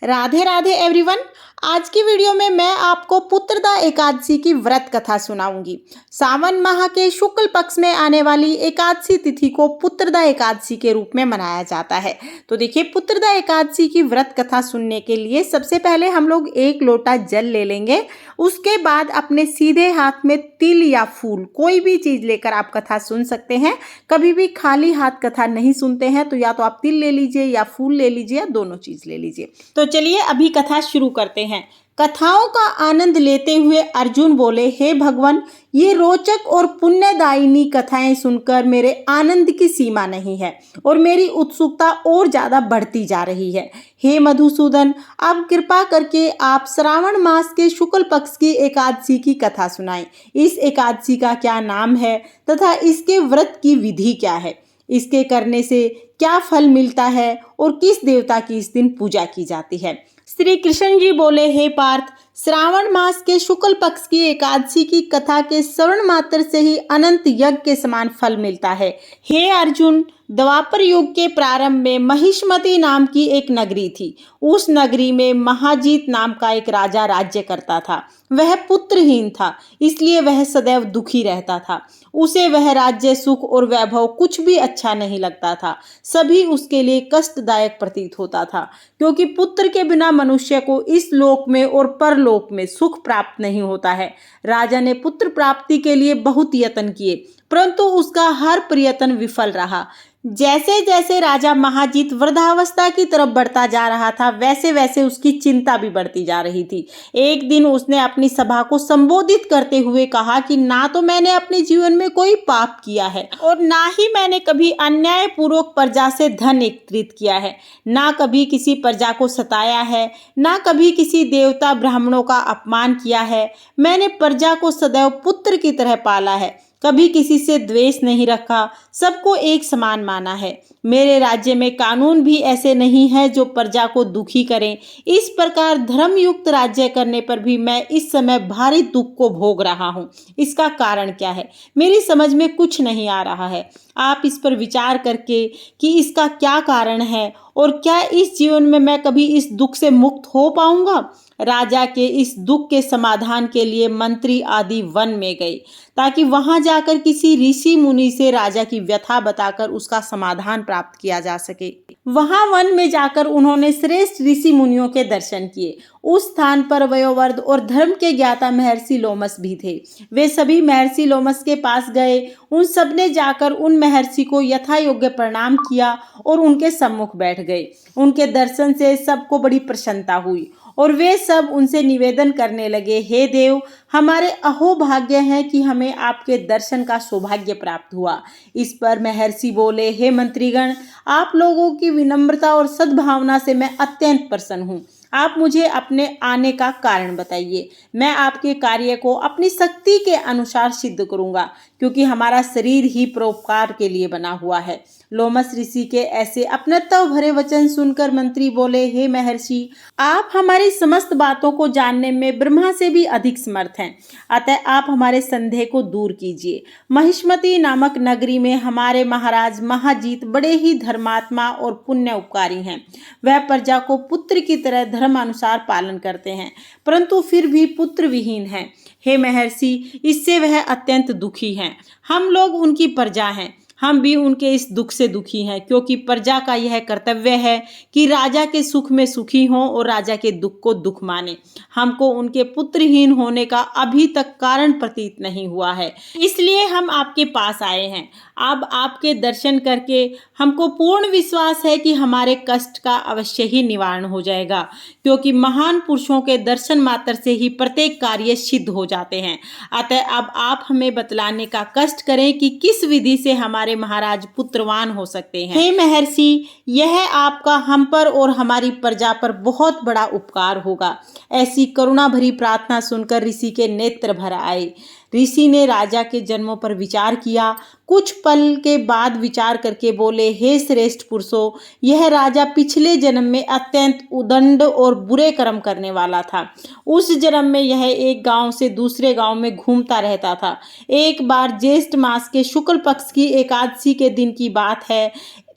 Radhe Radhe everyone. आज की video में मैं आपको पुत्रदा एकादशी की व्रत कथा सुनाऊंगी। सावन माह के शुक्ल पक्ष में आने वाली एकादशी तिथि को पुत्रदा एकादशी के रूप में मनाया जाता है। तो देखिए, पुत्रदा एकादशी की व्रत कथा सुनने के लिए सबसे पहले हम लोग 1 लोटा जल ले लेंगे। उसके बाद अपने सीधे हाथ में तिल या फूल कोई भी चीज लेकर आप कथा सुन सकते हैं। कभी भी खाली हाथ कथा नहीं सुनते हैं, तो या तो आप तिल ले लीजिए या फूल ले लीजिए या दोनों चीज ले लीजिए। तो चलिए अभी कथा शुरू करते हैं। कथाओं का आनंद लेते हुए अर्जुन बोले, हे भगवान, ये रोचक और पुण्यदायिनी कथाएं सुनकर मेरे आनंद की सीमा नहीं है और मेरी उत्सुकता और ज्यादा बढ़ती जा रही है। हे मधुसूदन, अब कृपा करके आप श्रावण मास के शुक्ल पक्ष की एकादशी की कथा सुनाएं। इस एकादशी का क्या नाम है तथा इसके व्रत की विधि क्या है, इसके करने से क्या फल मिलता है और किस देवता की इस दिन पूजा की जाती है। श्री कृष्ण जी बोले, हे पार्थ, श्रावण मास के शुक्ल पक्ष की एकादशी की कथा के श्रवण मात्र से ही अनंत यज्ञ के समान फल मिलता है। हे अर्जुन, द्वापर युग के प्रारंभ में महिष्मति नाम की एक नगरी थी। उस नगरी में महाजीत नाम का एक राजा राज्य करता था। वह पुत्रहीन था, इसलिए वह सदैव दुखी रहता था। उसे वह राज्य, सुख और वैभव कुछ भी अच्छा नहीं लगता था। सभी उसके लिए कष्टदायक प्रतीत होता था, क्योंकि पुत्र के बिना मनुष्य को इस लोक में और परलोक में सुख प्राप्त नहीं होता है। राजा ने पुत्र प्राप्ति के लिए बहुत यत्न किए, परंतु उसका हर प्रयत्न विफल रहा। जैसे जैसे राजा महाजीत वृद्धावस्था की तरफ बढ़ता जा रहा था, वैसे वैसे उसकी चिंता भी बढ़ती जा रही थी। एक दिन उसने अपनी सभा को संबोधित करते हुए कहा कि ना तो मैंने अपने जीवन में कोई पाप किया है और ना ही मैंने कभी अन्यायपूर्वक प्रजा से धन एकत्रित किया है, ना कभी किसी प्रजा को सताया है, ना कभी किसी देवता ब्राह्मणों का अपमान किया है। मैंने प्रजा को सदैव पुत्र की तरह पाला है, कभी किसी से द्वेष नहीं रखा, सबको एक समान माना है। मेरे राज्य में कानून भी ऐसे नहीं है जो प्रजा को दुखी करें। इस प्रकार धर्मयुक्त राज्य करने पर भी मैं इस समय भारी दुख को भोग रहा हूँ। इसका कारण क्या है, मेरी समझ में कुछ नहीं आ रहा है। आप इस पर विचार करके कि इसका क्या कारण है और क्या इस जीवन में मैं कभी इस दुख से मुक्त हो पाऊंगा। राजा के इस दुख के समाधान के लिए मंत्री आदि वन में गए, ताकि वहां जाकर किसी ऋषि मुनि से राजा की व्यथा बताकर उसका समाधान प्राप्त किया जा सके। वहां वन में जाकर उन्होंने श्रेष्ठ ऋषि मुनियों के दर्शन किए। उस स्थान पर वयोवृद्ध और धर्म के ज्ञाता महर्षि लोमस भी थे। वे सभी महर्षि लोमस के पास गए। उन सब ने जाकर उन महर्षि को यथा योग्य प्रणाम किया और उनके सम्मुख बैठ गए। उनके दर्शन से सबको बड़ी प्रसन्नता हुई और वे सब उनसे निवेदन करने लगे, हे देव, हमारे अहोभाग्य है कि हमें आपके दर्शन का सौभाग्य प्राप्त हुआ। इस पर महर्षि बोले, हे मंत्रीगण, आप लोगों की विनम्रता और सद्भावना से मैं अत्यंत प्रसन्न हूँ। आप मुझे अपने आने का कारण बताइए। मैं आपके कार्य को अपनी शक्ति के अनुसार सिद्ध करूंगा, क्योंकि हमारा शरीर ही परोपकार के लिए बना हुआ है। लोमस ऋषि के ऐसे अपनत्व भरे वचन सुनकर मंत्री बोले, हे महर्षि, आप हमारी समस्त बातों को जानने में ब्रह्मा से भी अधिक समर्थ हैं, अतः आप हमारे संदेह को दूर कीजिए। महिष्मति नामक नगरी में हमारे महाराज महाजीत बड़े ही धर्मात्मा और पुण्य उपकारी हैं। वह प्रजा को पुत्र की तरह धर्मानुसार पालन करते हैं, परंतु फिर भी पुत्र विहीन हैं। हे महर्षि, इससे वह अत्यंत दुखी हैं। हम लोग उनकी प्रजा हैं, हम भी उनके इस दुख से दुखी हैं, क्योंकि प्रजा का यह कर्तव्य है कि राजा के सुख में सुखी हों और राजा के दुख को दुख माने। हमको उनके पुत्रहीन होने का अभी तक कारण प्रतीत नहीं हुआ है, इसलिए हम आपके पास आए हैं। अब आपके दर्शन करके हमको पूर्ण विश्वास है कि हमारे कष्ट का अवश्य ही निवारण हो जाएगा, क्योंकि महान पुरुषों के दर्शन मात्र से ही प्रत्येक कार्य सिद्ध हो जाते हैं। अतः अब आप हमें बतलाने का कष्ट करें कि किस विधि से हमारे महाराज पुत्रवान हो सकते हैं। हे महर्षि, यह आपका हम पर और हमारी प्रजा पर बहुत बड़ा उपकार होगा। ऐसी करुणा भरी प्रार्थना सुनकर ऋषि के नेत्र भर आए। ऋषि ने राजा के जन्मों पर विचार किया। कुछ पल के बाद विचार करके बोले, हे श्रेष्ठ पुरुषों, यह राजा पिछले जन्म में अत्यंत उदंड और बुरे कर्म करने वाला था। उस जन्म में यह एक गांव से दूसरे गांव में घूमता रहता था। एक बार ज्येष्ठ मास के शुक्ल पक्ष की एकादशी के दिन की बात है।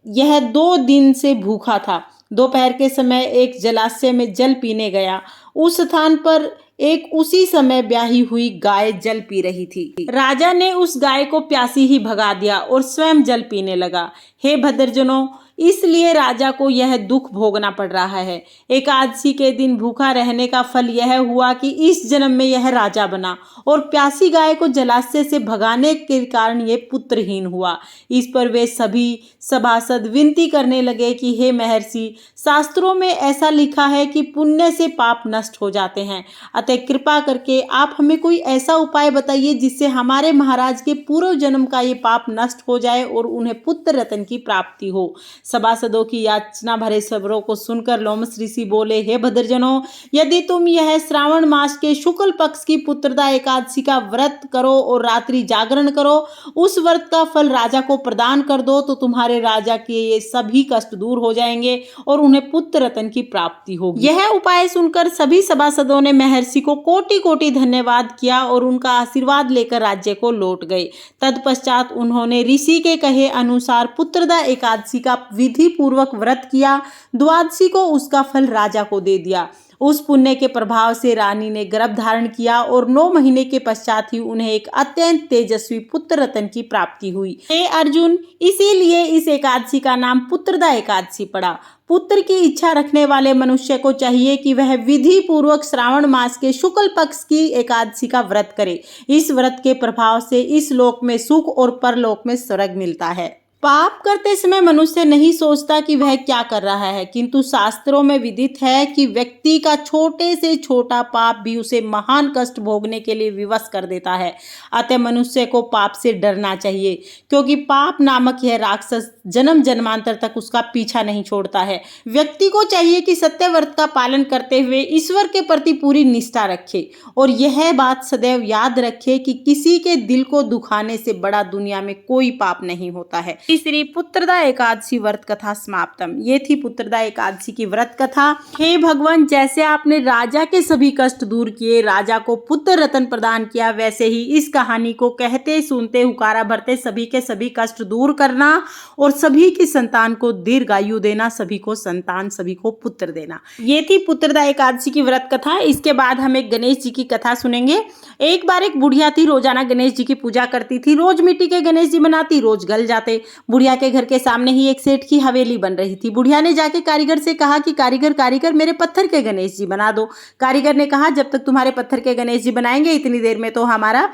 यह 2 दिन से भूखा था दोपहर के समय एक जलाशय में जल पीने गया। उस स्थान पर एक उसी समय ब्याही हुई गाय जल पी रही थी। राजा ने उस गाय को प्यासी ही भगा दिया और स्वयं जल पीने लगा। हे भद्रजनों, इसलिए राजा को यह दुख भोगना पड़ रहा है। एकादशी के दिन भूखा रहने का फल यह हुआ कि इस जन्म में यह राजा बना और प्यासी गाय को जलाशय से भगाने के कारण ये पुत्रहीन हुआ। इस पर वे सभी सभासद विनती करने लगे कि हे महर्षि, शास्त्रों में ऐसा लिखा है कि पुण्य से पाप नष्ट हो जाते हैं, अतः कृपा करके आप हमें कोई ऐसा उपाय बताइए जिससे हमारे महाराज के पूर्व जन्म का ये पाप नष्ट हो जाए और उन्हें पुत्र रत्न की प्राप्ति हो। सभासदों की याचना भरे स्वरों को सुनकर लोमश ऋषि बोले, हे भद्रजनों, यदि तुम यह श्रावण मास के शुक्ल पक्ष की पुत्रदा एकादशी का व्रत करो और रात्रि जागरण करो, उस व्रत का फल राजा को प्रदान कर दो तो तुम्हारे राजा के ये सभी कष्ट दूर हो जाएंगे और उन्हें पुत्र रत्न की प्राप्ति होगी। यह उपाय सुनकर सभी सभासदों ने महर्षि को कोटि कोटि धन्यवाद किया और उनका आशीर्वाद लेकर राज्य को लौट गए। तत्पश्चात उन्होंने ऋषि के कहे अनुसार पुत्रदा एकादशी का विधि पूर्वक व्रत किया। द्वादशी को उसका फल राजा को दे दिया। उस पुण्य के प्रभाव से रानी ने गर्भ धारण किया और 9 महीने के पश्चात ही उन्हें एक अत्यंत तेजस्वी पुत्र रत्न की प्राप्ति हुई। हे अर्जुन, इसीलिए इस एकादशी का नाम पुत्रदा एकादशी पड़ा। पुत्र की इच्छा रखने वाले मनुष्य को चाहिए कि वह विधि पूर्वक श्रावण मास के शुक्ल पक्ष की एकादशी का व्रत करे। इस व्रत के प्रभाव से इस लोक में सुख और परलोक में स्वर्ग मिलता है। पाप करते समय मनुष्य नहीं सोचता कि वह क्या कर रहा है, किंतु शास्त्रों में विदित है कि व्यक्ति का छोटे से छोटा पाप भी उसे महान कष्ट भोगने के लिए विवश कर देता है। अतः मनुष्य को पाप से डरना चाहिए, क्योंकि पाप नामक यह राक्षस जन्म जन्मांतर तक उसका पीछा नहीं छोड़ता है। व्यक्ति को चाहिए कि सत्य व्रत का पालन करते हुए ईश्वर के प्रति पूरी निष्ठा रखे और यह बात सदैव याद रखे कि किसी के दिल को दुखाने से बड़ा दुनिया में कोई पाप नहीं होता है। तीसरी पुत्रदा एकादशी व्रत कथा समाप्तम। ये थी पुत्रदा एकादशी की व्रत कथा। हे भगवान, जैसे आपने राजा के सभी कष्ट दूर किए, राजा को पुत्र रत्न प्रदान किया, वैसे ही इस कहानी को कहते सुनते हुकारा भरते सभी के सभी कष्ट दूर करना और सभी की संतान को दीर्घायु देना, सभी को संतान, सभी को पुत्र देना। ये थी पुत्रदा एकादशी की व्रत कथा। इसके बाद हम एक गणेश जी की कथा सुनेंगे। एक बार एक बुढ़िया थी, रोजाना गणेश जी की पूजा करती थी। रोज मिट्टी के गणेश जी बनाती, रोज गल जाते। बुढ़िया के घर के सामने ही एक सेठ की हवेली बन रही थी। बुढ़िया ने जाके कारीगर से कहा कि कारीगर मेरे पत्थर के गणेश जी बना दो। कारीगर ने कहा, जब तक तुम्हारे पत्थर के गणेश जी बनाएंगे इतनी देर में तो हमारा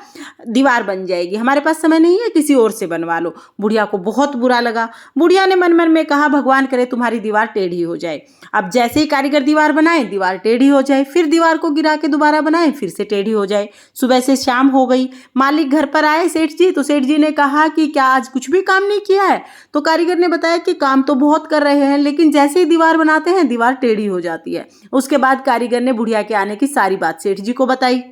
दीवार बन जाएगी, हमारे पास समय नहीं है, किसी और से बनवा लो। बुढ़िया को बहुत बुरा लगा। बुढ़िया ने मन मन में कहा, भगवान करे तुम्हारी दीवार टेढ़ी हो जाए। अब जैसे ही कारीगर दीवार बनाए, दीवार टेढ़ी हो जाए, फिर दीवार को गिरा के दोबारा बनाए, फिर से टेढ़ी हो जाए। सुबह से शाम हो गई। मालिक घर पर आए सेठ जी, तो सेठ जी ने कहा कि क्या आज कुछ भी काम नहीं किया है? तो कारीगर ने बताया कि काम तो बहुत कर रहे हैं, लेकिन जैसे ही दीवार बनाते हैं दीवार टेढ़ी हो जाती है। उसके बाद कारीगर ने बुढ़िया के आने की सारी बात सेठ जी को बताई।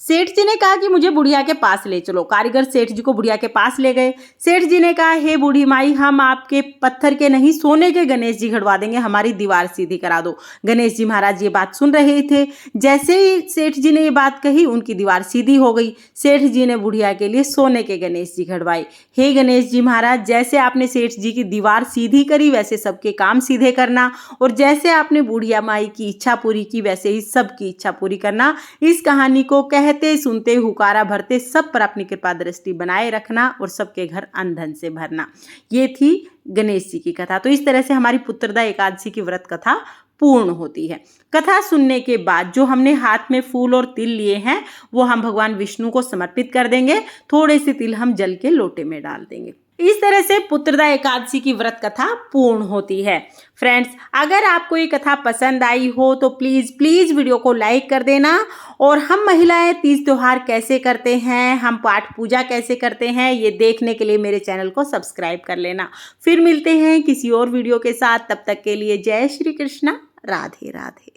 सेठ जी ने कहा कि मुझे बुढ़िया के पास ले चलो। कारीगर सेठ जी को बुढ़िया के पास ले गए। सेठ जी ने कहा, हे बूढ़ी माई, हम आपके पत्थर के नहीं सोने के गणेश जी घड़वा देंगे, हमारी दीवार सीधी करा दो। गणेश जी महाराज ये बात सुन रहे थे। जैसे ही सेठ जी ने ये बात कही, उनकी दीवार सीधी हो गई। सेठ जी ने बुढ़िया के लिए सोने के गणेश जी घड़वाए। हे गणेश जी महाराज, जैसे आपने सेठ जी की दीवार सीधी करी, वैसे सबके काम सीधे करना, और जैसे आपने बुढ़िया माई की इच्छा पूरी की, वैसे ही सबकी इच्छा पूरी करना। इस कहानी को कहते सुनते हुकारा भरते सब पर अपनी कृपा दृष्टि बनाए रखना और सबके घर अन्न धन से भरना। ये थी गणेश जी की कथा। तो इस तरह से हमारी पुत्रदा एकादशी की व्रत कथा पूर्ण होती है। कथा सुनने के बाद जो हमने हाथ में फूल और तिल लिए हैं, वो हम भगवान विष्णु को समर्पित कर देंगे। थोड़े से तिल हम जल के लोटे में डाल देंगे। इस तरह से पुत्रदा एकादशी की व्रत कथा पूर्ण होती है। फ्रेंड्स, अगर आपको ये कथा पसंद आई हो तो प्लीज़ वीडियो को लाइक कर देना। और हम महिलाएं तीज त्योहार कैसे करते हैं, हम पाठ पूजा कैसे करते हैं, ये देखने के लिए मेरे चैनल को सब्सक्राइब कर लेना। फिर मिलते हैं किसी और वीडियो के साथ। तब तक के लिए जय श्री कृष्णा, राधे राधे।